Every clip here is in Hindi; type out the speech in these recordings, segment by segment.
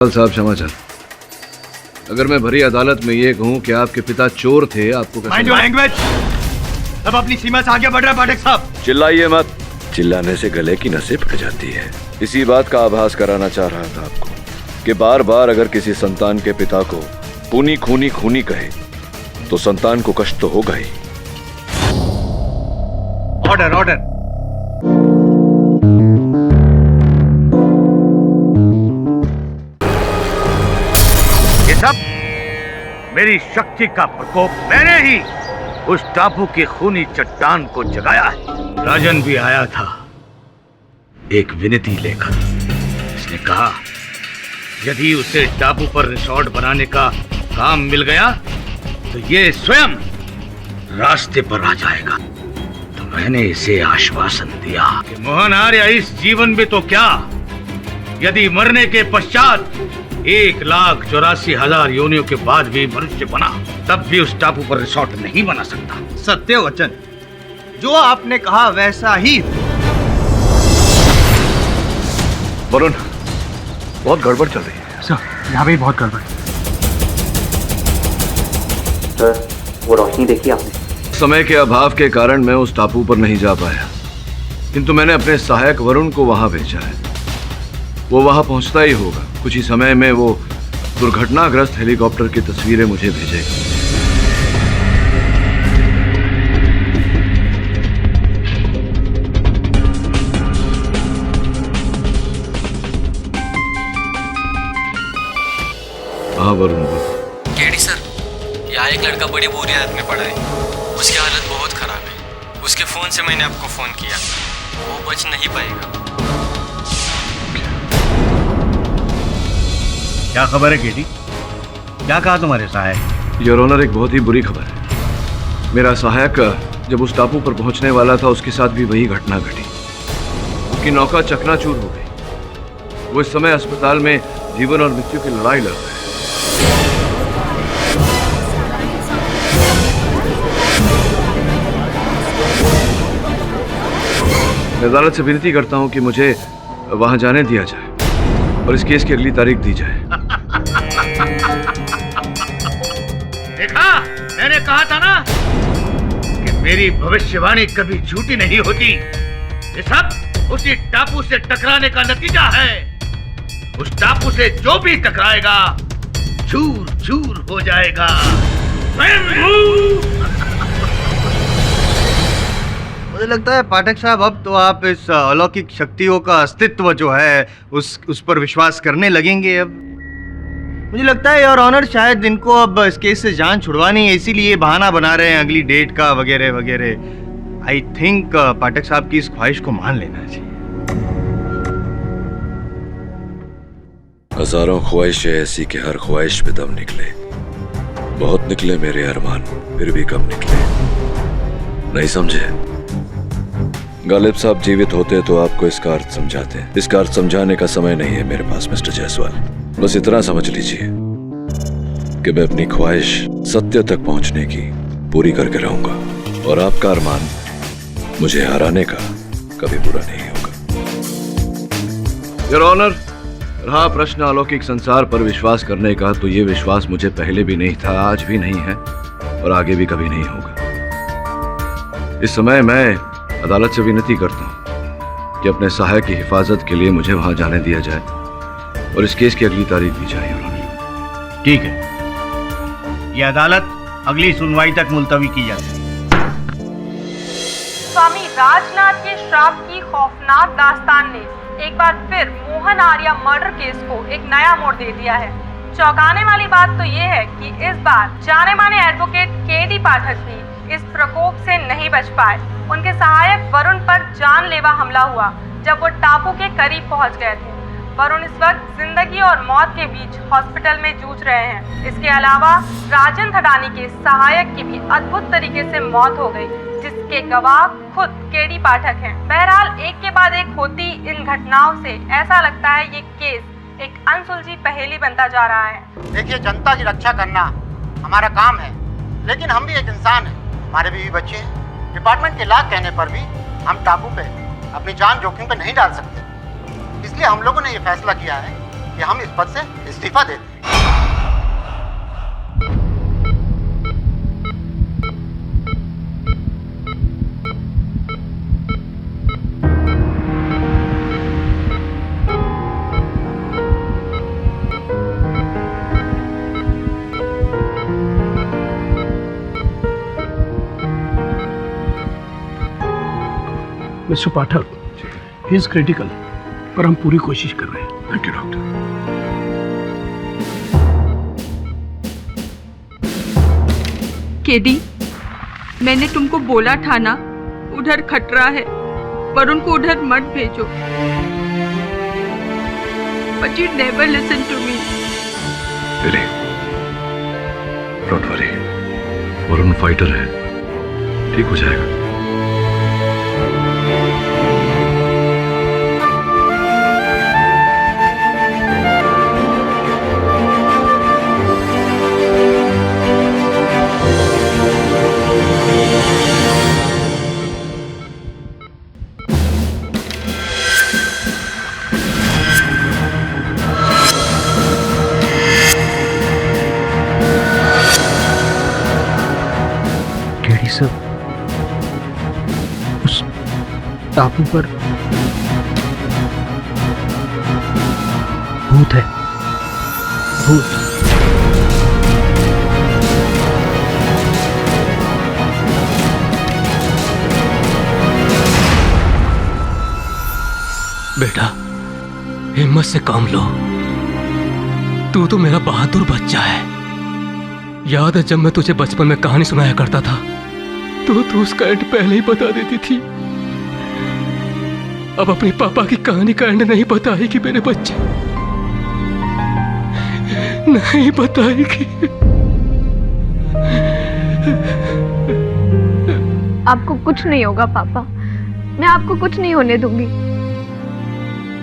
साहब क्षमा चाहता, अगर मैं भरी अदालत में ये कहूं कि आपके पिता चोर थे, आपको माइंड योर लैंग्वेज। अब अपनी सीमा से आगे बढ़ रहा है पाठक साहब। चिल्लाइए मत। चिल्लाने से गले की नसें फट जाती है। इसी बात का आभास कराना चाह रहा था आपको कि बार बार अगर किसी संतान के पिता को खूनी खूनी खूनी कहे तो संतान को कष्ट तो होगा ही। Order order. ये सब मेरी शक्ति का प्रकोप। मैंने ही उस टापू की खूनी चट्टान को जगाया है। राजन भी आया था एक विनती लेकर। इसने कहा यदि उसे टापू पर रिसोर्ट बनाने का काम मिल गया तो ये स्वयं रास्ते पर आ जाएगा। तो मैंने इसे आश्वासन दिया कि मोहन आर्य इस जीवन में तो क्या, यदि मरने के पश्चात 1,84,000 योनियों के बाद भी मनुष्य बना, तब भी उस टापू पर रिसोर्ट नहीं बना सकता। सत्य वचन, जो आपने कहा वैसा ही। वरुण, बहुत गड़बड़ चल रही है। सर, यहाँ भी बहुत गड़बड़। सर, वो रोशनी देखी आपने? समय के अभाव के कारण मैं उस टापू पर नहीं जा पाया, किंतु मैंने अपने सहायक वरुण को वहां भेजा है। वो वहां पहुंचता ही होगा। कुछ ही समय में वो दुर्घटनाग्रस्त हेलीकॉप्टर की तस्वीरें मुझे भेजेगा। हाँ वरुण, केडी सर, यहाँ एक लड़का बड़ी बुरी हालत में पड़ा है। उसकी हालत बहुत खराब है। उसके फोन से मैंने आपको फोन किया, वो बच नहीं पाएगा। क्या खबर है केटी? क्या कहा तुम्हारे सहायक? योर ऑनर, एक बहुत ही बुरी खबर है। मेरा सहायक जब उस टापू पर पहुंचने वाला था, उसके साथ भी वही घटना घटी। उसकी नौका चकनाचूर हो गई। वो इस समय अस्पताल में जीवन और मृत्यु की लड़ाई लड़ रहा है। मैं अदालत से विनती करता हूं कि मुझे वहां जाने दिया जाए और इस केस की अगली तारीख दी जाए। देखा, मैंने कहा था ना कि मेरी भविष्यवाणी कभी झूठी नहीं होती। ये सब उसी टापू से टकराने का नतीजा है। उस टापू से जो भी टकराएगा चूर चूर हो जाएगा। मुझे लगता है पाठक साहब, अब तो आप इस अलौकिक शक्तियों का अस्तित्व जो है उस पर विश्वास करने लगेंगे। अब मुझे लगता है योर ऑनर, शायद इनको अब इस केस से जान छुड़वानी है, इसीलिए बहाना बना रहे हैं अगली डेट का वगैरह वगैरह। आई थिंक पाठक साहब की इस ख्वाहिश को मान लेना चाहिए। हजारों ख्वाहिशें ऐसी कि हर ख्वाहिश पे दम निकले। बहुत निकले मेरे अरमान, फिर भी कम निकले। नहीं समझे? गालिब साहब जीवित होते तो आपको इसका अर्थ समझाते। इसका अर्थ समझाने का समय नहीं है मेरे पास मिस्टर जायसवाल। बस इतना समझ लीजिए कि मैं अपनी ख्वाहिश सत्य तक पहुंचने की पूरी करके रहूंगा और आपका अरमान मुझे हराने का कभी पूरा नहीं होगा। योर ऑनर, रहा प्रश्न अलौकिक संसार पर विश्वास करने का, तो ये विश्वास मुझे पहले भी नहीं था, आज भी नहीं है और आगे भी कभी नहीं होगा। इस समय मैं अदालत से विनती करता हूं कि अपने सहायक की हिफाजत के लिए मुझे वहां जाने दिया जाए और इस केस की अगली तारीख दी जाए। ठीक है, ये अदालत अगली सुनवाई तक मुलतवी की जाती है। स्वामी राजनाथ के श्राप की खौफनाक दास्तान ने एक बार फिर मोहन आर्य मर्डर केस को एक नया मोड़ दे दिया है। चौंकाने वाली बात तो ये है कि इस बार जाने माने एडवोकेट केडी पाठक भी इस प्रकोप से नहीं बच पाए। उनके सहायक वरुण पर जानलेवा हमला हुआ जब वो टापू के करीब पहुंच गए थे। वरुण इस वक्त जिंदगी और मौत के बीच हॉस्पिटल में जूझ रहे हैं। इसके अलावा राजन थडानी के सहायक की भी अद्भुत तरीके से मौत हो गई, जिसके गवाह खुद केडी पाठक हैं। बहरहाल एक के बाद एक होती इन घटनाओं से ऐसा लगता है ये केस एक अनसुलझी पहेली बनता जा रहा है। देखिए, जनता की रक्षा करना हमारा काम है, लेकिन हम भी एक इंसान हैं, हमारे भी बच्चे हैं। डिपार्टमेंट के लाख कहने पर भी हम टापू पे अपनी जान जोखिम पे नहीं डाल सकते। इसलिए हम लोगों ने ये फैसला किया है कि हम इस पद से इस्तीफा देते हैं। Mister Pathak, he is critical, पर हम पूरी कोशिश कर रहे हैं। Thank you doctor. केडी, मैंने तुमको बोला था ना, उधर खतरा है, पर उनको उधर मत भेजो। But you never listen to me. Lily, don't worry, Varun fighter है, ठीक हो जाएगा। केडी सर, उस टापू पर भूत है, भूत। बेटा, हिम्मत से काम लो। तू तो मेरा बहादुर बच्चा है। याद है जब मैं तुझे बचपन में कहानी सुनाया करता था तो तू उसका एंड पहले ही बता देती थी। अब अपने पापा की कहानी का एंड नहीं बताएगी मेरे बच्चे, नहीं बताएगी। आपको कुछ नहीं होगा पापा, मैं आपको कुछ नहीं होने दूंगी।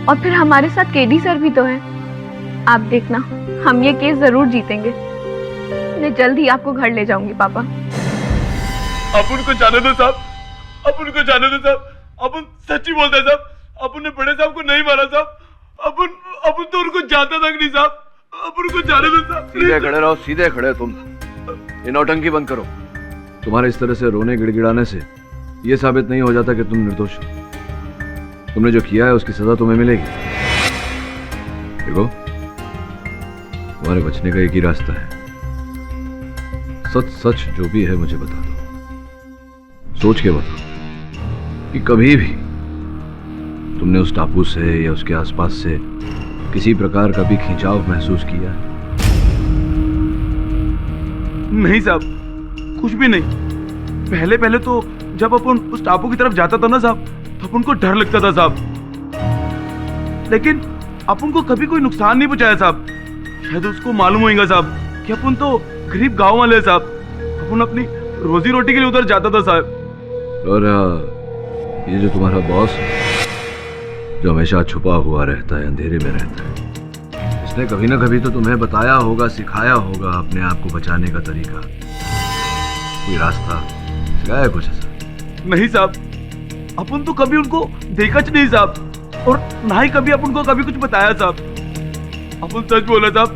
और फिर हमारे साथ केडी सर भी तो हैं। आप देखना, हम ये केस जरूर जीतेंगे। मैं जल्द ही आपको घर ले जाऊंगी पापा। अब उनको जाने दो साहब, अब उनको जाने दो साहब। अब सच्ची बोलते हैं साहब, अब उन्हें बड़े साहब को नहीं मारा साहब। अब तो उनको जाता तक नहीं साहब। अब उनको जाने दो साहब। सीधे खड़े रहो, सीधे खड़े। तुम ये नौटंकी बंद करो। तुम्हारे इस तरह से रोने गिड़गिड़ाने से ये साबित नहीं हो जाता कि तुम निर्दोष हो। तुमने जो किया है उसकी सजा तुम्हें मिलेगी। देखो, तुम्हारे बचने का एक ही रास्ता है। सच सच जो भी है मुझे बता दो, सोच के बताओ कि कभी भी तुमने उस टापू से या उसके आसपास से किसी प्रकार का भी खिंचाव महसूस किया है? नहीं साहब, कुछ भी नहीं। पहले तो जब अपन उस टापू की तरफ जाता था ना साहब, तो अपन को डर लगता था साहब, लेकिन अपन को कभी कोई नुकसान नहीं पहुंचाया साहब। शायद उसको मालूम होगा साहब कि अपन तो गरीब गांव वाले साहब, अपन अपनी रोजी रोटी के लिए उधर जाता था साहब। और ये जो तुम्हारा बॉस है, जो हमेशा छुपा हुआ रहता है, अंधेरे में रहता है, इसने कभी ना कभी तो तुम्हें बताया होगा, सिखाया होगा अपने आप को बचाने का तरीका, कोई रास्ता सिखाया कुछ ऐसा? नहीं साहब, अपन तो कभी उनको देखा नहीं साहब, और ना ही कभी अपन को कभी कुछ बताया साहब। अपन सच बोला साहब,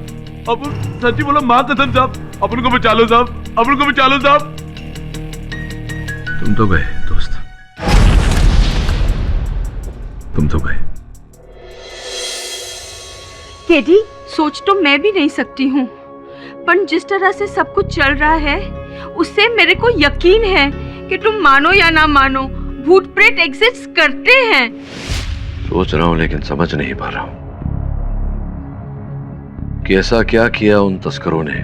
अपन सच ही बोला, माँ कसम साहब। अपन को बचा लो साहब, अपन को बचा लो साहब। तुम तो गए दोस्त, तुम तो गए। केडी, सोच तो मैं भी नहीं सकती हूँ, पर जिस तरह से सब कुछ चल रहा है उससे मेरे को यकीन है कि तुम मानो या ना मानो, भूत प्रेत एग्जिस्ट करते हैं। सोच रहा हूं लेकिन समझ नहीं पा रहा हूं कि ऐसा क्या किया उन तस्करों ने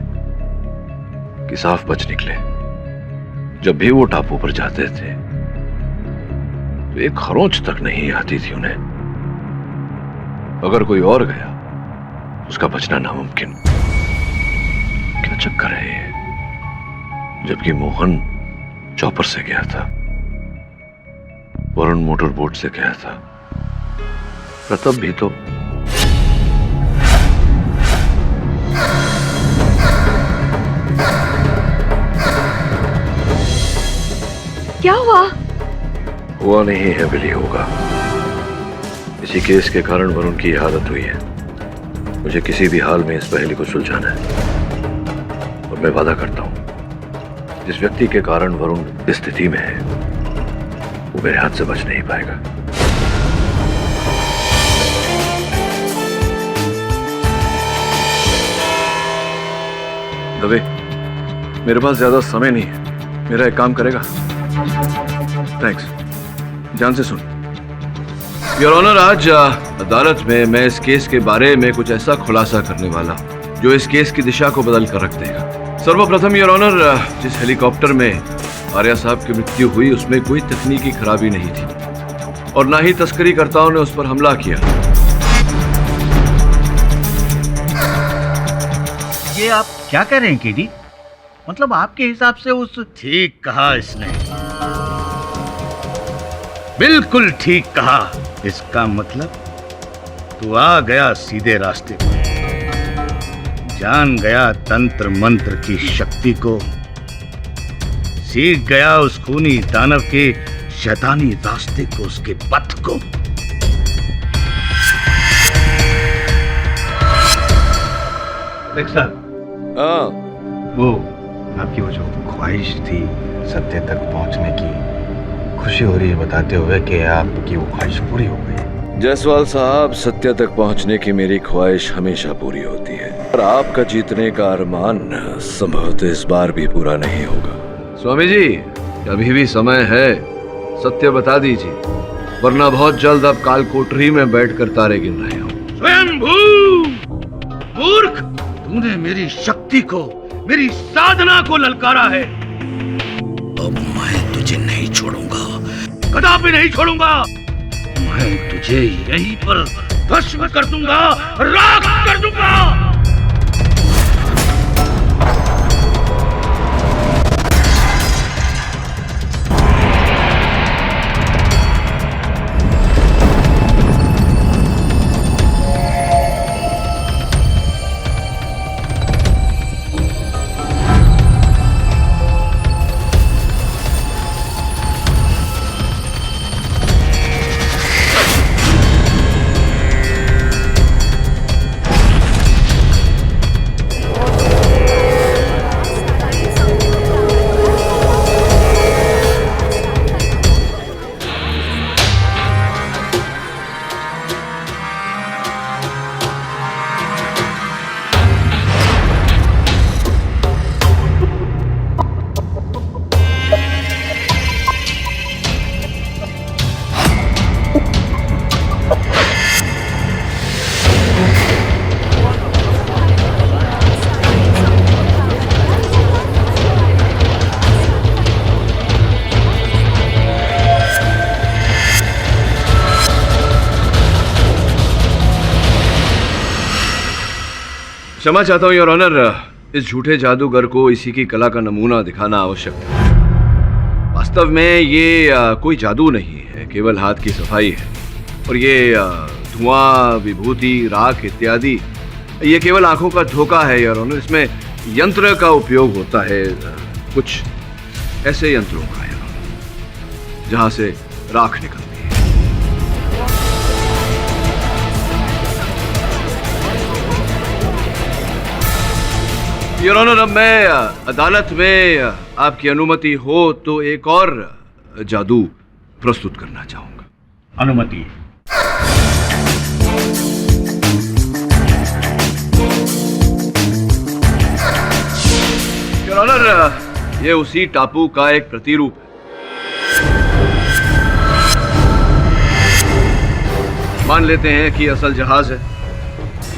कि साफ बच निकले। जब भी वो टापू पर जाते थे तो एक खरोंच तक नहीं आती थी उन्हें। अगर कोई और गया उसका बचना नामुमकिन। क्या चक्कर है ये? जबकि मोहन चॉपर से गया था, वरुण मोटर बोट से गया था, प्रताप भी तो। क्या हुआ? हुआ नहीं है बिली, होगा। इसी केस के कारण वरुण की हालत हुई है। मुझे किसी भी हाल में इस पहेली को सुलझाना है और मैं वादा करता हूं जिस व्यक्ति के कारण वरुण इस स्थिति में है वो मेरे हाथ से बच नहीं पाएगा। दवे, मेरे पास ज्यादा समय नहीं है, मेरा एक काम करेगा? थैंक्स, ध्यान से सुन। योर ऑनर, आज अदालत में मैं इस केस के बारे में कुछ ऐसा खुलासा करने वाला जो इस केस की दिशा को बदल कर रख देगा। सर्वप्रथम योर ऑनर, जिस हेलीकॉप्टर में आर्या साहब की मृत्यु हुई उसमें कोई तकनीकी खराबी नहीं थी और ना ही तस्करीकर्ताओं ने उस पर हमला किया। ये आप क्या कह रहे हैं केडी? मतलब आपके हिसाब से उस... ठीक कहा इसने, बिल्कुल ठीक कहा। इसका मतलब तू आ गया सीधे रास्ते पर, जान गया तंत्र मंत्र की शक्ति को, सीख गया उस खूनी दानव के शैतानी रास्ते को, उसके पथ को। साहब, वो आपकी वो जो ख्वाहिश थी सत्य तक पहुंचने की, खुशी हो रही है बताते हुए कि आपकी वो ख्वाहिश पूरी हो गई। जायसवाल साहब, सत्य तक पहुंचने की मेरी ख्वाहिश हमेशा पूरी होती है और आपका जीतने का अरमान संभवतः इस बार भी पूरा नहीं होगा। स्वामी जी, अभी भी समय है, सत्य बता दीजिए, वरना बहुत जल्द अब काल कोठरी में बैठकर तारे गिन रहे हो। स्वयंभू मूर्ख, तूने मेरी शक्ति को, मेरी साधना को ललकारा है। अब मैं तुझे नहीं छोड़ूंगा, कदापि नहीं छोड़ूंगा। मैं तुझे यहीं पर भस्म कर दूंगा, राख कर दूंगा। क्षमा चाहता हूं योर ऑनर, इस झूठे जादूगर को इसी की कला का नमूना दिखाना आवश्यक था। वास्तव में ये कोई जादू नहीं है, केवल हाथ की सफाई है। और ये धुआं, विभूति, राख इत्यादि ये केवल आंखों का धोखा है योर ऑनर। इसमें यंत्र का उपयोग होता है, कुछ ऐसे यंत्रों का योर ऑनर, जहां से राख निकलती है। योर ऑनर, अब मैं अदालत में आपकी अनुमति हो तो एक और जादू प्रस्तुत करना चाहूंगा। अनुमति। योर ऑनर, ये उसी टापू का एक प्रतिरूप है। मान लेते हैं कि असल जहाज है,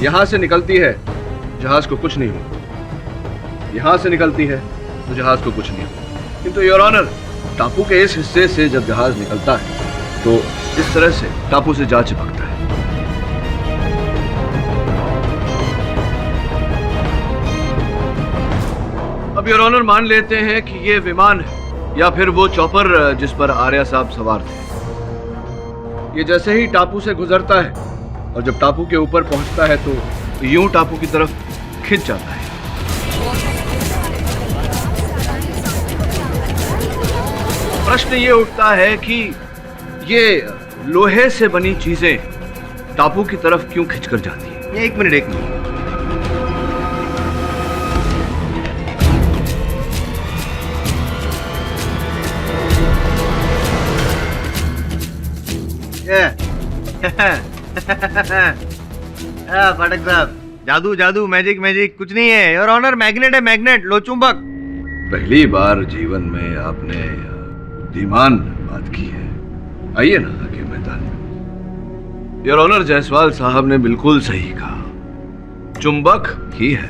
यहां से निकलती है, जहाज को कुछ नहीं होता। यहां से निकलती है तो जहाज को कुछ नहीं होता। किंतु योर ऑनर, टापू के इस हिस्से से जब जहाज निकलता है तो इस तरह से टापू से जा चिपकता है। अब योर ऑनर, मान लेते हैं कि ये विमान है या फिर वो चॉपर जिस पर आर्या साहब सवार थे। ये जैसे ही टापू से गुजरता है और जब टापू के ऊपर पहुंचता है तो यूं टापू की तरफ खिंच जाता है। प्रश्न ये उठता है कि ये लोहे से बनी चीजें टापू की तरफ क्यों खिंचकर जाती हैं? एक मिनट पाठक साहब, जादू जादू, मैजिक मैजिक कुछ नहीं है। योर ऑनर, मैग्नेट है, मैग्नेट, लो चुंबक। पहली बार जीवन में आपने बुद्धिमान बात की है। आइए ना आगे मैदान में। योर ऑनर, जायसवाल साहब ने बिल्कुल सही कहा, चुंबक ही है।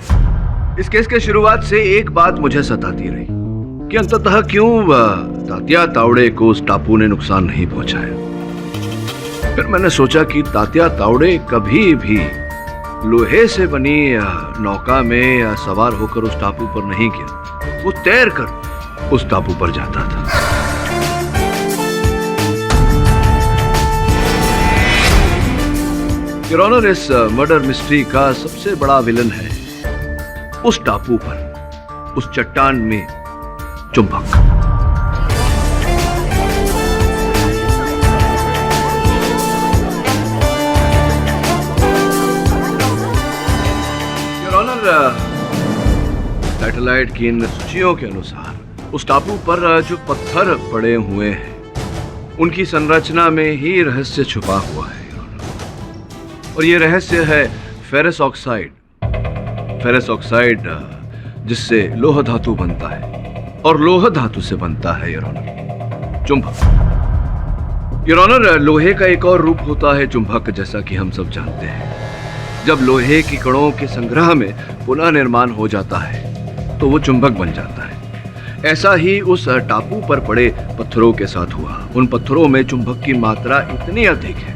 इस केस के शुरुआत से एक बात मुझे सताती रही कि अंततः क्यों तात्या तावड़े को उस टापू ने नुकसान नहीं पहुंचाया। फिर मैंने सोचा कि तात्या तावड़े कभी भी लोहे से बनी नौका में सवार होकर उस टापू पर नहीं गया, वो तैर कर उस टापू पर जाता था। योर ऑनर, इस मर्डर मिस्ट्री का सबसे बड़ा विलन है उस टापू पर, उस चट्टान में चुंबक। सैटेलाइट की इन सूचियों के अनुसार उस टापू पर जो पत्थर पड़े हुए हैं उनकी संरचना में ही रहस्य छुपा हुआ है, और ये रहस्य है फेरस ऑक्साइड। फेरस ऑक्साइड जिससे लोह धातु बनता है, और लोह धातु से बनता है योर ऑनर चुंबक। योर ऑनर, लोहे का एक और रूप होता है चुंबक, जैसा कि हम सब जानते हैं। जब लोहे की कणों के संग्रह में पुनः निर्माण हो जाता है तो वो चुंबक बन जाता है। ऐसा ही उस टापू पर पड़े पत्थरों के साथ हुआ। उन पत्थरों में चुंबक की मात्रा इतनी अधिक है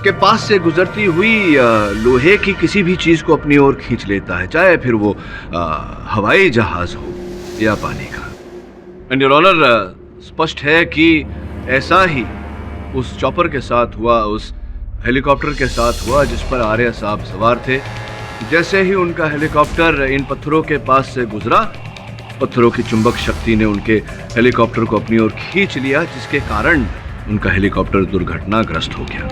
कि पास से गुजरती हुई लोहे की किसी भी चीज को अपनी ओर खींच लेता है, चाहे फिर वो हवाई जहाज हो या पानी का। एंड योर ऑनर, स्पष्ट है कि ऐसा ही उस चॉपर के साथ हुआ, उस हेलीकॉप्टर के साथ हुआ जिस पर आर्य साहब सवार थे। जैसे ही उनका हेलीकॉप्टर इन पत्थरों के पास से गुजरा, पत्थरों की चुंबक शक्ति ने उनके हेलीकॉप्टर को अपनी ओर खींच लिया, जिसके कारण उनका हेलीकॉप्टर दुर्घटनाग्रस्त हो गया।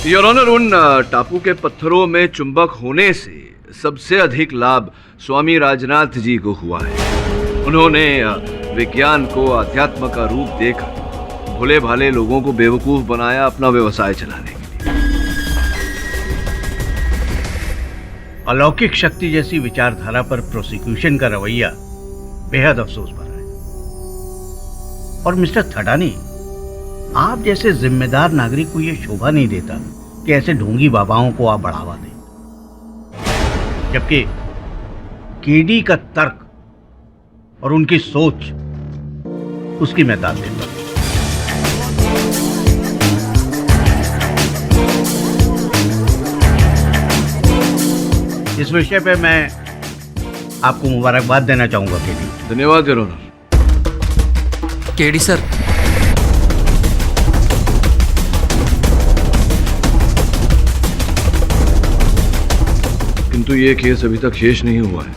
योर ऑनर, उन टापू के पत्थरों में चुंबक होने से सबसे अधिक लाभ स्वामी राजनाथ जी को हुआ है। उन्होंने विज्ञान को अध्यात्म का रूप देकर भोले भाले लोगों को बेवकूफ बनाया अपना व्यवसाय चलाने के लिए। अलौकिक शक्ति जैसी विचारधारा पर प्रोसिक्यूशन का रवैया बेहद अफसोस भरा है। और मिस्टर थडानी, आप जैसे जिम्मेदार नागरिक को यह शोभा नहीं देता कि ऐसे ढोंगी बाबाओं को आप बढ़ावा दें, जबकि केडी का तर्क और उनकी सोच, उसकी मैं दाद देता हूं। इस विषय पे मैं आपको मुबारकबाद देना चाहूंगा केडी। धन्यवाद योर ऑनर। केडी सर, किंतु ये केस अभी तक शेष नहीं हुआ है।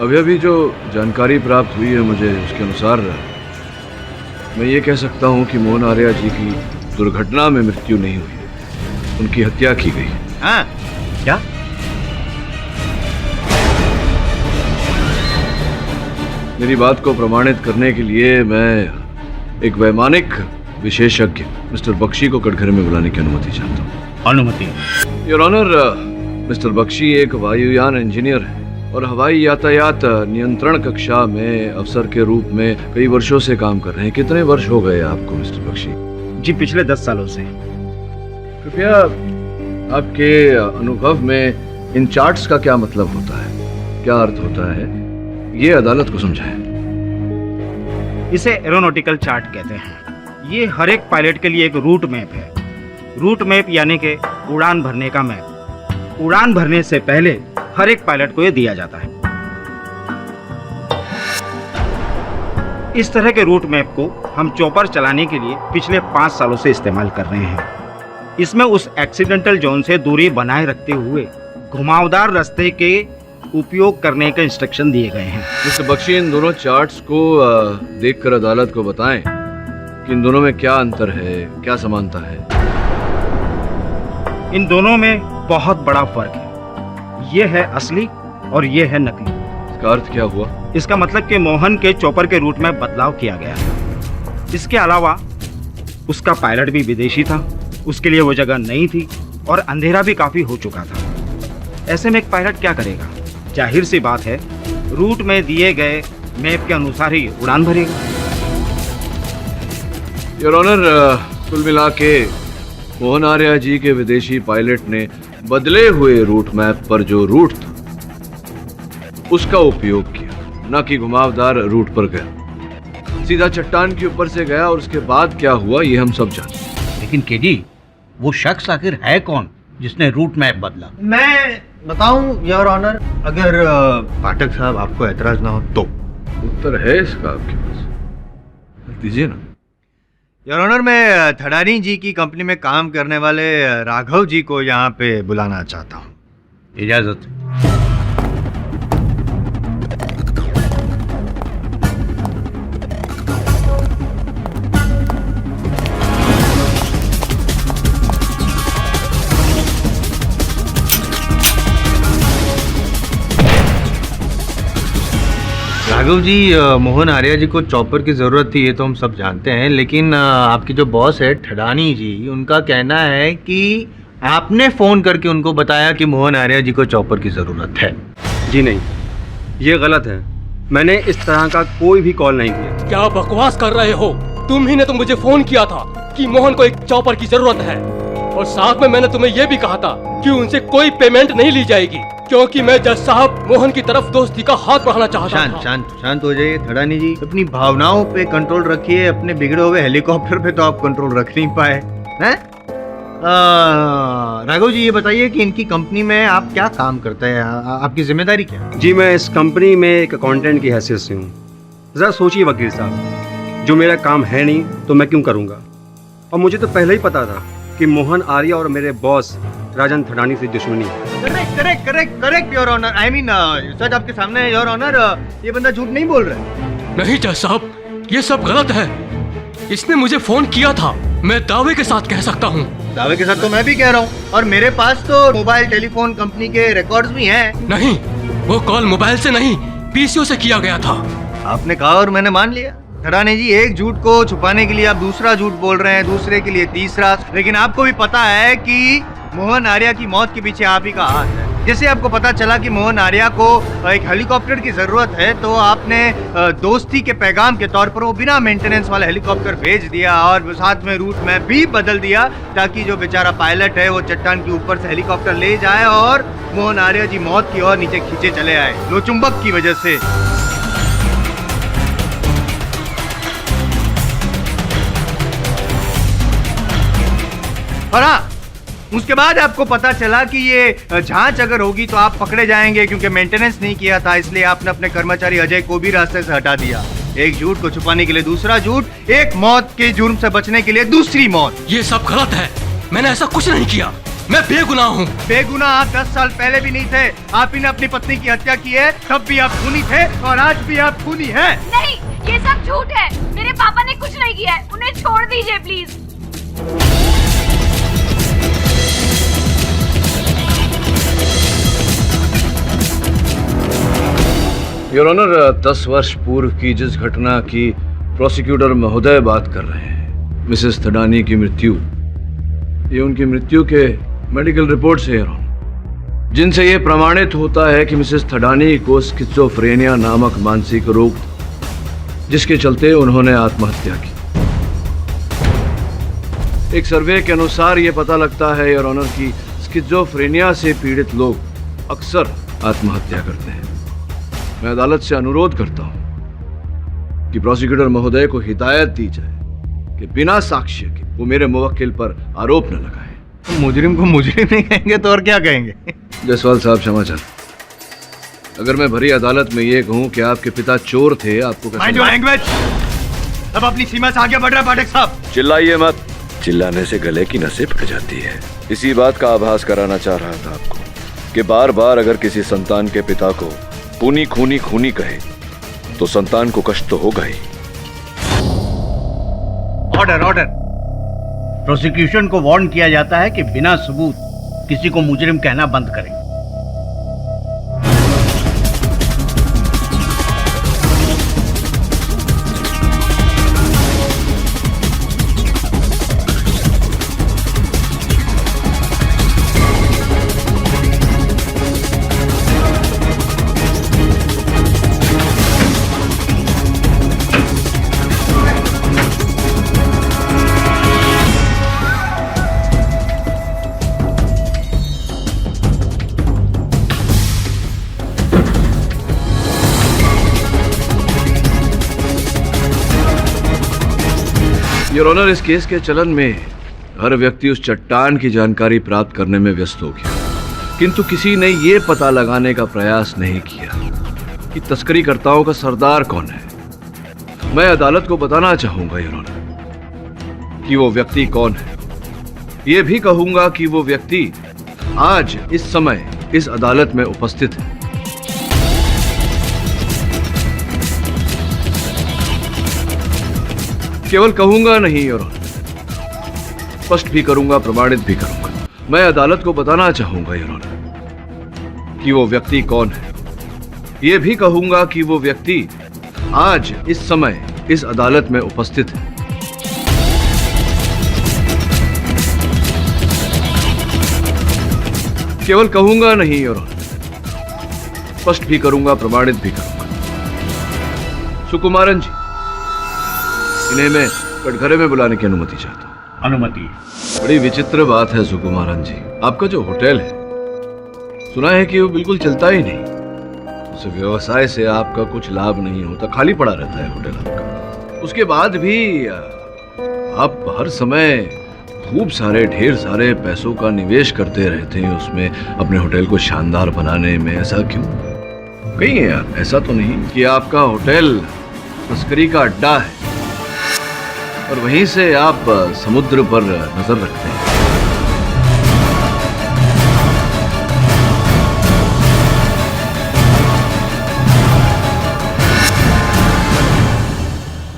अभी अभी जो जानकारी प्राप्त हुई है मुझे, उसके अनुसार मैं ये कह सकता हूँ कि मोहन आर्या जी की दुर्घटना में मृत्यु नहीं हुई, उनकी हत्या की गई। हाँ, क्या? मेरी बात को प्रमाणित करने के लिए मैं एक वैमानिक विशेषज्ञ मिस्टर बख्शी को कटघरे में बुलाने की अनुमति चाहता हूँ। अनुमति? योर ऑनर, मिस्टर बख्शी एक वायुयान इंजीनियर है और हवाई यातायात नियंत्रण कक्षा में अफसर के रूप में कई वर्षों से काम कर रहे हैं। कितने वर्ष हो गए आपको मिस्टर बख्शी? जी, पिछले 10 सालों से। कृपया आपके अनुभव में इन चार्ट्स का क्या मतलब होता है, क्या अर्थ होता है, ये अदालत को समझाएं। इसे एरोनॉटिकल चार्ट कहते हैं। ये हर एक पायलट के लिए एक रूट मैप है। रूट मैप यानी कि उड़ान भरने का मैप। उड़ान भरने से पहले हर एक पायलट को ये दिया जाता है। इस तरह के रूट मैप को हम चॉपर चलाने के लिए पिछले 5 सालों से इस्तेमाल कर रहे हैं। इसमें उस एक्सीडेंटल जोन से दूरी बनाए रखते हुए घुमावदार रास्ते के उपयोग करने के इंस्ट्रक्शन दिए गए हैं। मिस्टर बख्शी, इन दोनों चार्ट्स को देखकर अदालत को बताएं कि इन दोनों में क्या अंतर है, क्या समानता है। इन दोनों में बहुत बड़ा फर्क है। ये है असली और ये है नकली। इसका अर्थ क्या हुआ? इसका मतलब कि मोहन के चॉपर के रूट में बदलाव किया गया है। इसके अलावा उसका पायलट भी विदेशी था, उसके लिए वो जगह नहीं थी और अंधेरा भी काफी हो चुका था। ऐसे में एक पायलट क्या करेगा? जाहिर सी बात है, रूट में दिए गए मैप के अनुसार ही उड़ान भरेगा। योर ऑनर, कुल मिला के मोहन आर्या जी के विदेशी पायलट ने बदले हुए रूट मैप पर जो रूट था उसका उपयोग किया, न कि घुमावदार रूट पर गया। सीधा चट्टान के ऊपर से गया और उसके बाद क्या हुआ ये हम सब जानते हैं। लेकिन केडी, वो शख्स आखिर है कौन जिसने रूट मैप बदला? मैं बताऊं योर ऑनर, अगर पाठक साहब आपको एतराज ना हो तो। उत्तर है इसका आपके पास? दीजिए ना। योर ऑनर, मैं थडानी जी की कंपनी में काम करने वाले राघव जी को यहाँ पे बुलाना चाहता हूँ। इजाजत। राघव जी, मोहन आर्या जी को चॉपर की ज़रूरत थी, ये तो हम सब जानते हैं, लेकिन आपके जो बॉस है ठडानी जी, उनका कहना है कि आपने फ़ोन करके उनको बताया कि मोहन आर्या जी को चॉपर की ज़रूरत है। जी नहीं, ये गलत है। मैंने इस तरह का कोई भी कॉल नहीं किया। क्या बकवास कर रहे हो? तुम ही ने तो मुझे फोन किया था कि मोहन को एक चॉपर की जरूरत है, और साथ में मैंने तुम्हें यह भी कहा था कि उनसे कोई पेमेंट नहीं ली जाएगी, क्योंकि मैं जज साहब मोहन की तरफ दोस्ती का हाथ बढ़ाना चाहता था। शांत हो जाइए ठडानी जी, अपनी भावनाओं पे कंट्रोल रखिए। अपने बिगड़े हुए हेलीकॉप्टर पे तो आप कंट्रोल रख नहीं पाए हैं। राघव जी, ये बताइए कि इनकी कंपनी में आप क्या काम करते हैं, आपकी जिम्मेदारी क्या है? जी, मैं इस कंपनी में एक अकाउंटेंट की हैसियत से हूँ। जरा सोचिए वकील साहब, जो मेरा काम है नहीं तो मैं क्यों करूँगा? और मुझे तो पहले ही पता था कि मोहन आर्या और मेरे बॉस राजन थडानी से दुश्मनी है। Correct your honour. I mean सच आपके सामने है योर ऑनर, ये बंदा झूठ नहीं बोल रहा है। नहीं जज साहब, ये सब गलत है। इसने मुझे फोन किया था, मैं दावे के साथ कह सकता हूँ। दावे के साथ तो मैं भी कह रहा हूँ, और मेरे पास तो मोबाइल टेलीफोन कंपनी के रिकॉर्ड्स भी हैं। नहीं, वो कॉल मोबाइल से नहीं, पीसीओ से किया गया था। आपने कहा और मैंने मान लिया। ठडानी जी, एक झूठ को छुपाने के लिए आप दूसरा झूठ बोल रहे हैं, दूसरे के लिए तीसरा, लेकिन आपको भी पता है कि मोहन आर्या की मौत के पीछे आप ही का हाथ है। जैसे आपको पता चला कि मोहन आर्या को एक हेलीकॉप्टर की जरूरत है, तो आपने दोस्ती के पैगाम के तौर पर वो बिना मेंटेनेंस वाला हेलीकॉप्टर भेज दिया, और साथ में रूट मैप भी बदल दिया, ताकि जो बेचारा पायलट है वो चट्टान के ऊपर से हेलीकॉप्टर ले जाए और मोहन आर्या जी मौत की ओर नीचे खींचे चले आए, लोचुंबक की वजह से। और हाँ, उसके बाद आपको पता चला कि ये जांच अगर होगी तो आप पकड़े जाएंगे, क्योंकि मेंटेनेंस नहीं किया था, इसलिए आपने अपने कर्मचारी अजय को भी रास्ते से हटा दिया। एक झूठ को छुपाने के लिए दूसरा झूठ, एक मौत के जुर्म से बचने के लिए दूसरी मौत। ये सब गलत है, मैंने ऐसा कुछ नहीं किया, मैं बेगुनाह हूँ। बेगुनाह आप 10 साल पहले भी नहीं थे। आप ही ने अपनी पत्नी की हत्या की है, तब भी आप खूनी थे और आज भी आप खूनी हैं। नहीं, ये सब झूठ है। मेरे पापा ने कुछ नहीं किया है, उन्हें छोड़ दीजिए प्लीज। योर ऑनर, 10 वर्ष पूर्व की जिस घटना की प्रोसिक्यूटर महोदय बात कर रहे हैं, मिसेस थडानी की मृत्यु, ये उनकी मृत्यु के मेडिकल रिपोर्ट से, योर ऑनर, जिनसे ये प्रमाणित होता है कि मिसेस थडानी को स्किज़ोफ्रेनिया नामक मानसिक रोग था, जिसके चलते उन्होंने आत्महत्या की। एक सर्वे के अनुसार ये पता लगता है, योर ऑनर, कि स्किज़ोफ्रेनिया से पीड़ित लोग अक्सर आत्महत्या करते हैं। मैं अदालत से अनुरोध करता हूं कि प्रोसिक्यूटर महोदय को हिदायत दी जाए कि बिना साक्ष्य के वो मेरे मुवक्किल पर आरोप न लगाए। तो मुजरिम को मुजरिम नहीं कहेंगे तो और क्या कहेंगे? जयसवाल साहब, क्षमा चाहता। अगर मैं भरी अदालत में ये कहूं कि आपके पिता चोर थे, आपको कैसा लैंग्वेज अब अपनी सीमा से आगे बढ़ रहा है पाठक साहब। चिल्लाइए मत। चिल्लाने से गले की नसें फट जाती है। इसी बात का आभास कराना चाह रहा था आपको। कि बार बार अगर किसी संतान के पिता को खूनी खूनी खूनी कहे तो संतान को कष्ट तो होगा ही। Order order. प्रोसिक्यूशन को वार्न किया जाता है कि बिना सबूत किसी को मुजरिम कहना बंद करें। योर ऑनर, इस केस के चलन में हर व्यक्ति उस चट्टान की जानकारी प्राप्त करने में व्यस्त हो गया, किंतु किसी ने यह पता लगाने का प्रयास नहीं किया कि तस्करीकर्ताओं का सरदार कौन है। मैं अदालत को बताना चाहूंगा योर ऑनर कि वो व्यक्ति कौन है। यह भी कहूंगा कि वो व्यक्ति आज इस समय इस अदालत में उपस्थित है। केवल कहूंगा नहीं योर ऑनर, स्पष्ट भी करूंगा, प्रमाणित भी करूंगा। मैं अदालत को बताना चाहूंगा योर ऑनर कि वो व्यक्ति कौन है। यह भी कहूंगा कि वो व्यक्ति आज इस समय इस अदालत में उपस्थित है। केवल कहूंगा नहीं योर ऑनर, स्पष्ट भी करूंगा, प्रमाणित भी करूंगा। सुकुमारन जी, इन्हें मैं कटघरे में बुलाने की अनुमति चाहता हूँ। अनुमति। बड़ी विचित्र बात है सुकुमारन जी, आपका जो होटल है सुना है कि वो बिल्कुल चलता ही नहीं। उस व्यवसाय से आपका कुछ लाभ नहीं होता, खाली पड़ा रहता है होटल आपका। उसके बाद भी आप हर समय खूब सारे ढेर सारे पैसों का निवेश करते रहते हैं उसमें, अपने होटल को शानदार बनाने में। ऐसा क्यों? कहीं ऐसा तो नहीं कि आपका होटल तस्करी का अड्डा है और वहीं से आप समुद्र पर नजर रखते हैं?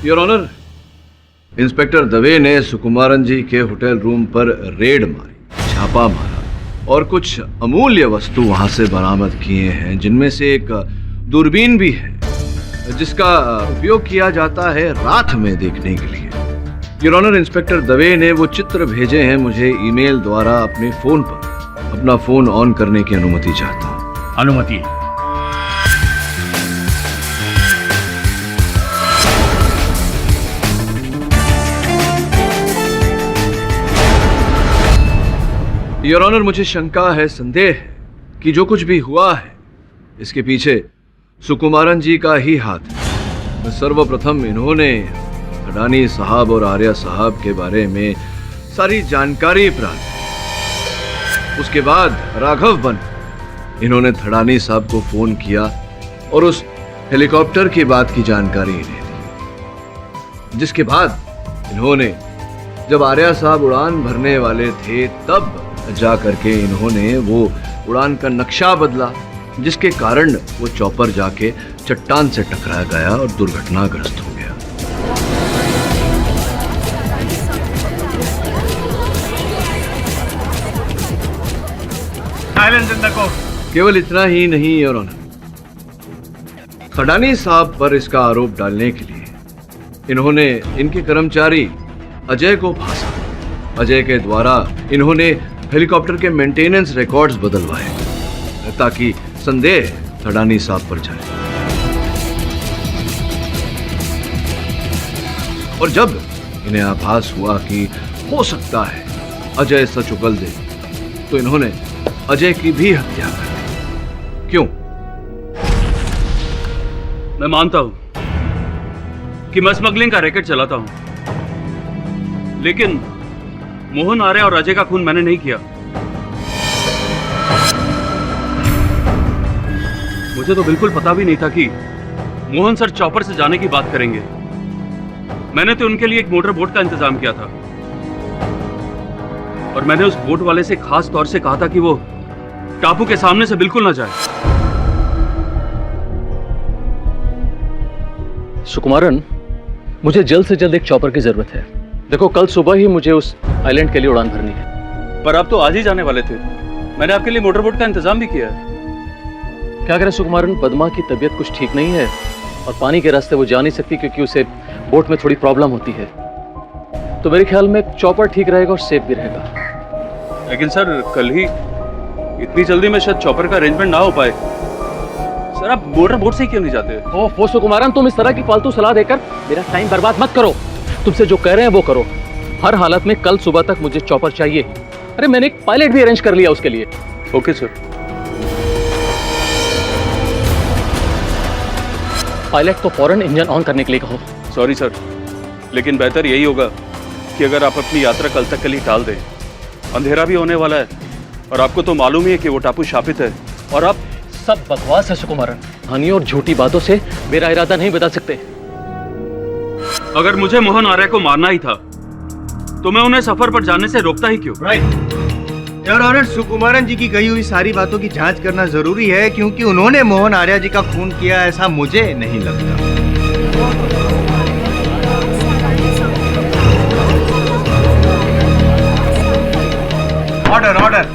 योर ऑनर, इंस्पेक्टर दवे ने सुकुमारन जी के होटल रूम पर रेड मारी, छापा मारा और कुछ अमूल्य वस्तु वहां से बरामद किए हैं, जिनमें से एक दूरबीन भी है जिसका उपयोग किया जाता है रात में देखने के लिए। योर ऑनर, इंस्पेक्टर दवे ने वो चित्र भेजे हैं मुझे ईमेल द्वारा अपने फोन पर। अपना फोन ऑन करने की अनुमति चाहता हूं। अनुमति। योर ऑनर, मुझे शंका है, संदेह है कि जो कुछ भी हुआ है इसके पीछे सुकुमारन जी का ही हाथ है। सर्वप्रथम इन्होंने थडानी साहब और आर्या साहब के बारे में सारी जानकारी प्राप्त की। उसके बाद राघव बन इन्होंने थडानी साहब को फोन किया और उस हेलीकॉप्टर की बात की जानकारी इन्हें दी, जिसके बाद इन्होंने जब आर्या साहब उड़ान भरने वाले थे तब जा करके इन्होंने वो उड़ान का नक्शा बदला, जिसके कारण वो चॉपर जाके चट्टान से टकरा गया और दुर्घटनाग्रस्त हो गया। Silence in the court. केवल इतना ही नहीं योर ऑनर, थडानी साहब पर इसका आरोप डालने के लिए इन्होंने इनके कर्मचारी अजय को फांसा। अजय के द्वारा इन्होंने हेलीकॉप्टर के मेंटेनेंस रिकॉर्ड्स बदलवाए ताकि संदेह थडानी साहब पर जाए। और जब इन्हें आभास हुआ कि हो सकता है अजय सच उगल दे, तो इन्होंने अजय की भी हत्या कर दी। क्यों? मैं मानता हूं कि मैं स्मगलिंग का रैकेट चलाता हूं, लेकिन मोहन आर्या और अजय का खून मैंने नहीं किया। मुझे तो बिल्कुल पता भी नहीं था कि मोहन सर चॉपर से जाने की बात करेंगे। मैंने तो उनके लिए एक मोटर बोट का इंतजाम किया था और मैंने उस बोट वाले से खास तौर से कहा था कि वो टापू के सामने से बिल्कुल ना जाए। सुकुमारन, मुझे जल्द से जल्द एक चॉपर की जरूरत है। देखो, कल सुबह ही मुझे उस आइलैंड के लिए उड़ान भरनी है। पर आप तो आज ही जाने वाले थे। मैंने आपके लिए मोटरबोट का इंतजाम भी किया है। क्या करें सुकुमारन, पद्मा की तबीयत कुछ ठीक नहीं है और पानी के रास्ते वो जा नहीं सकती क्योंकि उसे बोट में थोड़ी प्रॉब्लम होती है। तो मेरे ख्याल में चॉपर ठीक रहेगा और सेफ भी रहेगा। लेकिन सर, कल ही इतनी जल्दी में शायद चॉपर का अरेंजमेंट ना हो पाए। सर, आप मोटरबोट से क्यों नहीं जाते? ओह सुकुमारन, तुम इस तरह की फालतू सलाह देकर मेरा टाइम बर्बाद मत करो। तुमसे जो कह रहे हैं वो करो। हर हालत में कल सुबह तक मुझे चॉपर चाहिए। अरे मैंने एक पायलट भी अरेंज कर लिया उसके लिए। Okay sir. पायलट को फौरन इंजन ऑन करने के लिए कहो। सॉरी सर, लेकिन बेहतर यही होगा कि अगर आप अपनी यात्रा कल तक के लिए टाल दें। अंधेरा भी होने वाला है और आपको तो मालूम ही है कि वो टापू शापित है। और आप सब बकवास है सुकुमारन। कहानियों और झूठी बातों से मेरा इरादा नहीं बदल सकते। अगर मुझे मोहन आर्य को मारना ही था तो मैं उन्हें सफर पर जाने से रोकता ही क्यों? राइट योर ऑनर, सुकुमारन जी की कही हुई सारी बातों की जांच करना जरूरी है क्योंकि उन्होंने मोहन आर्य जी का खून किया ऐसा मुझे नहीं लगता। Order order.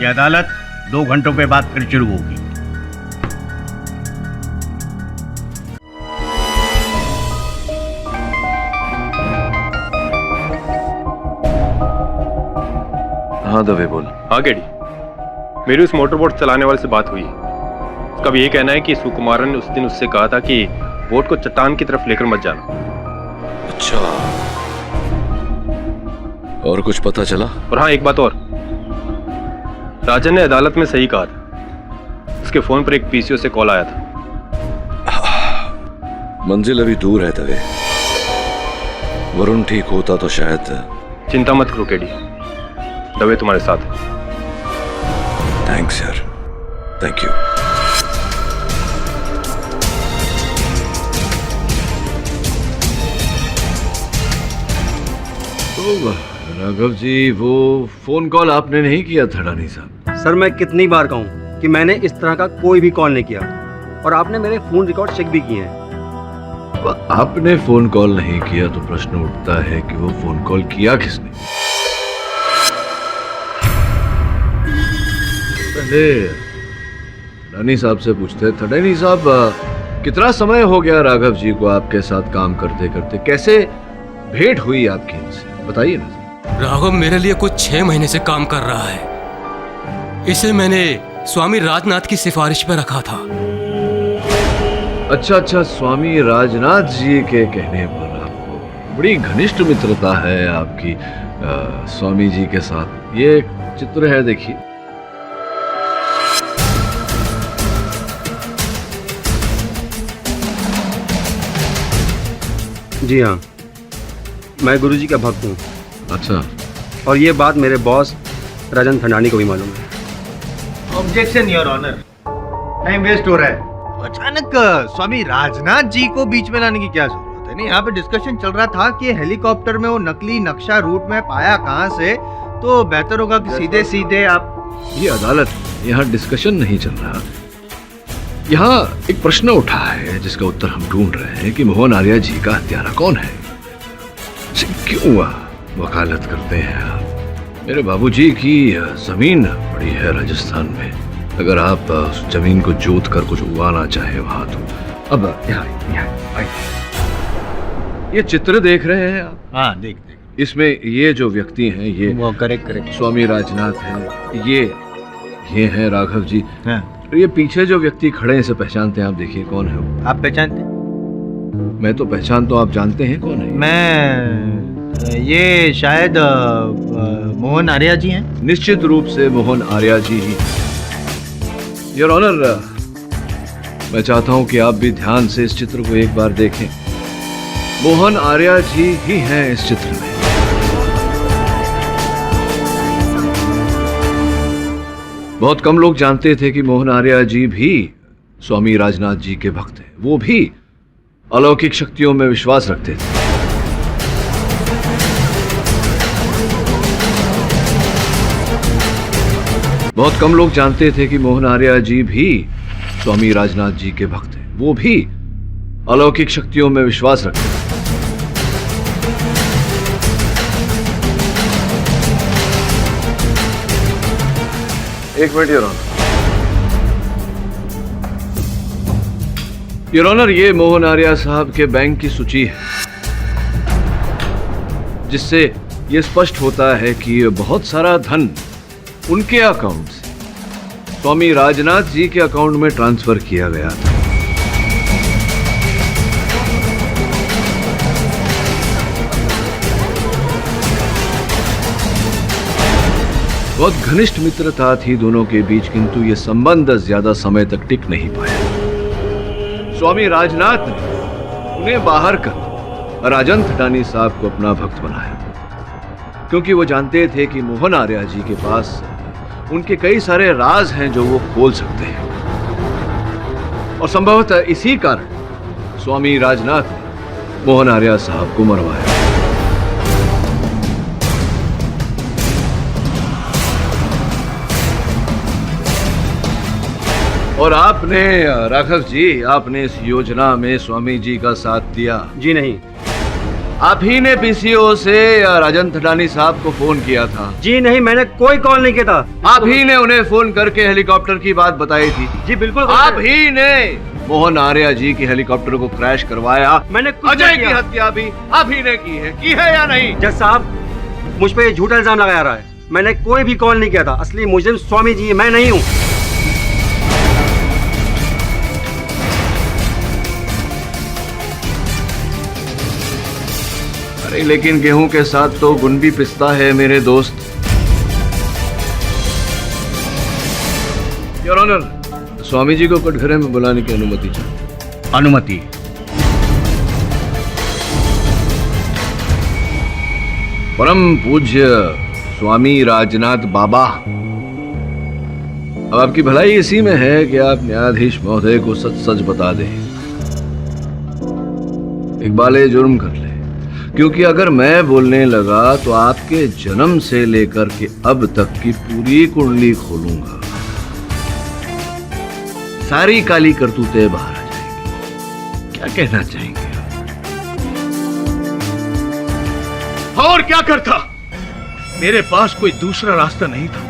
ये अदालत 2 घंटों के बाद फिर शुरू होगी। हाँ दवे बोल। हाँ गेडी, मेरी उस मोटरबोट चलाने वाले से बात हुई। उसका भी ये कहना है कि सुकुमारन ने उस दिन उससे कहा था कि बोट को चट्टान की तरफ लेकर मत जाना। अच्छा, और कुछ पता चला? और हाँ, एक बात और, राजन ने अदालत में सही कहा था। उसके फोन पर एक पीसीओ से कॉल आया था। मंजिल अभी दूर है दवे। वरुण ठीक होता तो शायद। चिंता मत करो केडी, दवे तुम्हारे साथ है। थैंक्स यार, थैंक यू। राघव जी, वो फोन कॉल आपने नहीं किया था रानी साहब? सर, मैं कितनी बार कहूँ कि मैंने इस तरह का कोई भी कॉल नहीं किया और आपने मेरे फोन रिकॉर्ड चेक भी किए हैं। आपने फोन कॉल नहीं किया तो प्रश्न उठता है कि वो फोन कॉल किया किसने? पहले रानी साहब से पूछते थे। रानी साहब, कितना समय हो गया राघव जी को आपके साथ काम करते करते? कैसे भेंट हुई आपकी इनसे, बताइए ना। राघव मेरे लिए कुछ 6 महीने से काम कर रहा है। इसे मैंने स्वामी राजनाथ की सिफारिश पे रखा था। अच्छा, स्वामी राजनाथ जी के कहने पर आपको बड़ी घनिष्ठ मित्रता है आपकी स्वामी जी के साथ। ये चित्र है, देखिए। जी हाँ, मैं गुरुजी का भक्त हूँ। अच्छा, और ये बात मेरे बॉस राजन थंडानी को भी मालूम है। Objection your honour, time waste हो रहा है। अचानक स्वामी राजनाथ जी को बीच में लाने की क्या जरूरत है? नहीं, यहाँ पे डिस्कशन चल रहा था कि हेलीकॉप्टर में वो नकली नक्शा रूट में पाया कहाँ से, तो बेहतर होगा कि सीधे सीधे आप। ये अदालत, यहाँ डिस्कशन नहीं चल रहा। यहाँ एक प्रश्न उठा है जिसका उत्तर हम ढूंढ रहे हैं कि मोहन आर्य जी का हत्यारा कौन है। क्यों वकालत करते हैं आप? मेरे बाबूजी की जमीन पड़ी है राजस्थान में। अगर आप उस जमीन को जोत कर कुछ उगाना चाहे वहां, तो अब यहाँ ये चित्र देख रहे हैं आप? हाँ, देख। इसमें ये जो व्यक्ति हैं, ये वो करेक्ट स्वामी राजनाथ है। ये हैं राघव जी। हाँ। ये पीछे जो व्यक्ति खड़े हैं, इसे पहचानते हैं आप? देखिए कौन है वो। आप पहचानते? मैं तो पहचानता हूँ, आप जानते हैं कौन है? ये शायद मोहन आर्य जी हैं। निश्चित रूप से मोहन आर्य जी ही। योर ऑनर, मैं चाहता हूं कि आप भी ध्यान से इस चित्र को एक बार देखें। मोहन आर्य जी ही हैं इस चित्र में। बहुत कम लोग जानते थे कि मोहन आर्य जी भी स्वामी राजनाथ जी के भक्त हैं। वो भी अलौकिक शक्तियों में विश्वास रखते थे। बहुत कम लोग जानते थे कि मोहन आर्या जी भी स्वामी राजनाथ जी के भक्त हैं। वो भी अलौकिक शक्तियों में विश्वास रखते हैं। एक मिनट योर ऑनर, ये मोहन आर्या साहब के बैंक की सूची है, जिससे ये स्पष्ट होता है कि बहुत सारा धन उनके अकाउंट से स्वामी राजनाथ जी के अकाउंट में ट्रांसफर किया गया था। बहुत घनिष्ठ मित्रता थी दोनों के बीच, किंतु ये संबंध ज्यादा समय तक टिक नहीं पाया। स्वामी राजनाथ ने उन्हें बाहर कर राजन थटानी साहब को अपना भक्त बनाया, क्योंकि वो जानते थे कि मोहन आर्या जी के पास उनके कई सारे राज हैं जो वो खोल सकते हैं। और संभवतः इसी कारण स्वामी राजनाथ ने मोहन आर्या साहब को मरवाया। और आपने राघव जी, आपने इस योजना में स्वामी जी का साथ दिया? जी नहीं। आप ही ने पीसीओ से राजन थटानी साहब को फोन किया था? जी नहीं, मैंने कोई कॉल नहीं किया था। आप ही ने उन्हें फोन करके हेलीकॉप्टर की बात बताई थी? जी बिल्कुल। आप ही ने मोहन आर्या जी की हेलीकॉप्टर को क्रैश करवाया? मैंने अजय की हत्या भी आप ही ने की है या नहीं? जज साहब, मुझ पे झूठा इल्जाम लगाया रहा है। मैंने कोई भी कॉल नहीं किया था। असली मुजरिम स्वामी जी, मैं नहीं हूँ। अरे लेकिन गेहूं के साथ तो गुण भी पिसता है मेरे दोस्त। योर ऑनर, स्वामी जी को कटघरे में बुलाने की अनुमति चाहिए। अनुमति? परम पूज्य स्वामी राजनाथ बाबा, अब आपकी भलाई इसी में है कि आप न्यायाधीश महोदय को सच सच बता दें। इकबाल जुर्म कर ले, क्योंकि अगर मैं बोलने लगा तो आपके जन्म से लेकर के अब तक की पूरी कुंडली खोलूंगा। सारी काली करतूतें बाहर आ जाएंगी। क्या कहना चाहेंगे आप? और क्या करता? मेरे पास कोई दूसरा रास्ता नहीं था।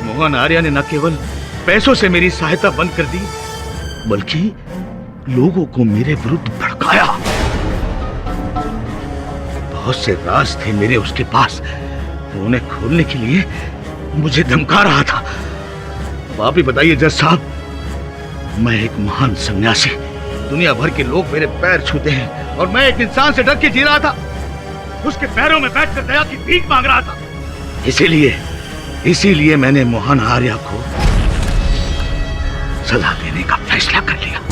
मोहन आर्या ने न केवल पैसों से मेरी सहायता बंद कर दी, बल्कि लोगों को मेरे विरुद्ध भड़काया। बहुत से राज थे मेरे उसके पास, उन्हें खोलने के लिए मुझे धमका रहा था। अब आप ही बताइए जज साहब, मैं एक महान सन्यासी, दुनिया भर के लोग मेरे पैर छूते हैं और मैं एक इंसान से डर के जी रहा था, उसके पैरों में बैठकर दया की भीख मांग रहा था। इसीलिए मैंने मोहन आर्या को सजा देने का फैसला कर लिया।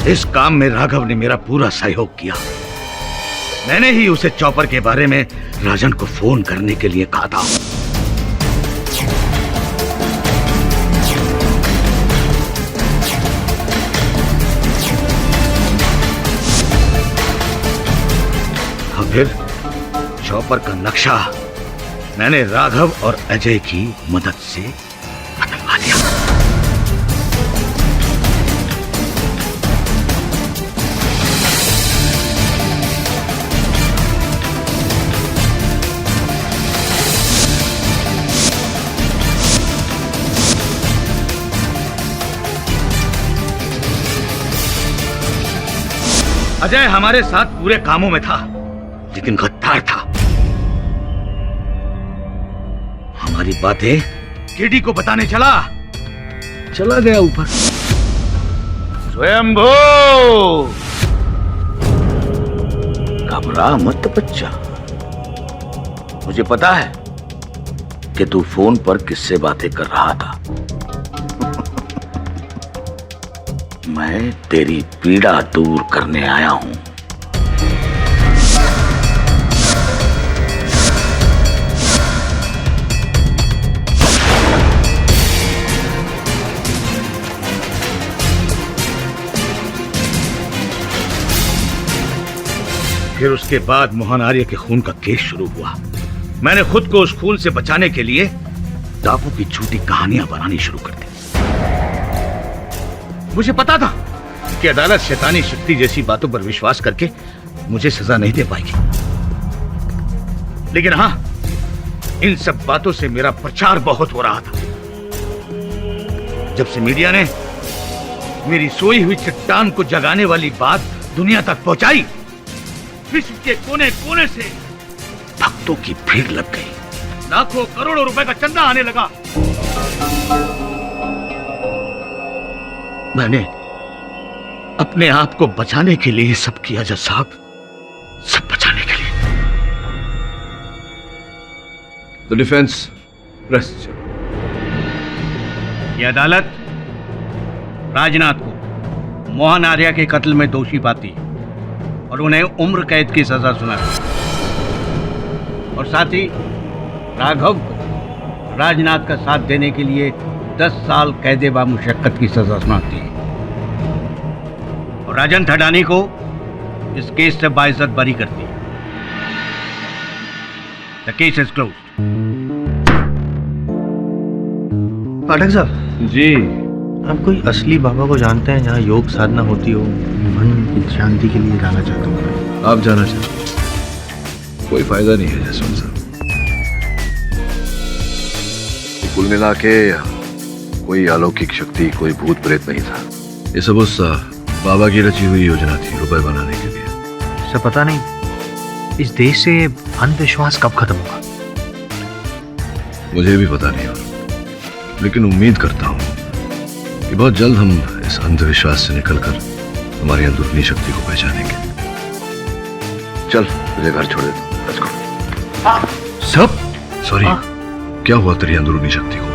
इस काम में राघव ने मेरा पूरा सहयोग किया। मैंने ही उसे चॉपर के बारे में राजन को फोन करने के लिए कहा था। और फिर चॉपर का नक्शा मैंने राघव और अजय की मदद से बदलवा दिया। अजय हमारे साथ पूरे कामों में था, लेकिन गद्दार था। हमारी बातें केडी को बताने चला गया ऊपर। स्वयंभू, घबरा मत बच्चा, मुझे पता है कि तू फोन पर किससे बातें कर रहा था। मैं तेरी पीड़ा दूर करने आया हूं। फिर उसके बाद मोहन आर्य के खून का केस शुरू हुआ। मैंने खुद को उस खून से बचाने के लिए टापू की झूठी कहानियां बनानी शुरू कर दी। मुझे पता था कि अदालत शैतानी शक्ति जैसी बातों पर विश्वास करके मुझे सजा नहीं दे पाएगी, लेकिन हां, इन सब बातों से मेरा प्रचार बहुत हो रहा था। जब से मीडिया ने मेरी सोई हुई चट्टान को जगाने वाली बात दुनिया तक पहुंचाई, विश्व के कोने कोने से भक्तों की भीड़ लग गई। लाखों करोड़ों रुपए का चंदा आने लगा। मैंने अपने आप को बचाने के लिए सब किया जज साहब, सब बचाने के लिए। The defence rest. ये अदालत राजनाथ को मोहन आर्या के कत्ल में दोषी पाती है और उन्हें उम्र कैद की सजा सुनाती है, और साथ ही राघव को राजनाथ का साथ देने के लिए 10 साल कैद बामुशक्कत की सजा सुनाती है, और राजन थडानी को इस केस से बाइज्जत बरी करती है। The case is closed. Pathak साहब जी, आप कोई असली बाबा को जानते हैं जहाँ योग साधना होती हो? मन की शांति के लिए जाना चाहता हूँ। आप जाना चाहते, कोई फायदा नहीं है जसवंत साहब। कुल मिला के कोई अलौकिक शक्ति, कोई भूत प्रेत नहीं था। ये सब उस बाबा की रची हुई योजना थी रुपए बनाने के लिए। सब पता नहीं इस देश से अंधविश्वास कब खत्म होगा? मुझे भी पता नहीं, लेकिन उम्मीद करता हूँ कि बहुत जल्द हम इस अंधविश्वास से निकलकर हमारी अंदरूनी शक्ति को पहचानेंगे। चल, मुझे घर छोड़ दे। Let's go. सब सॉरी, क्या हुआ तेरी अंदरूनी शक्ति को?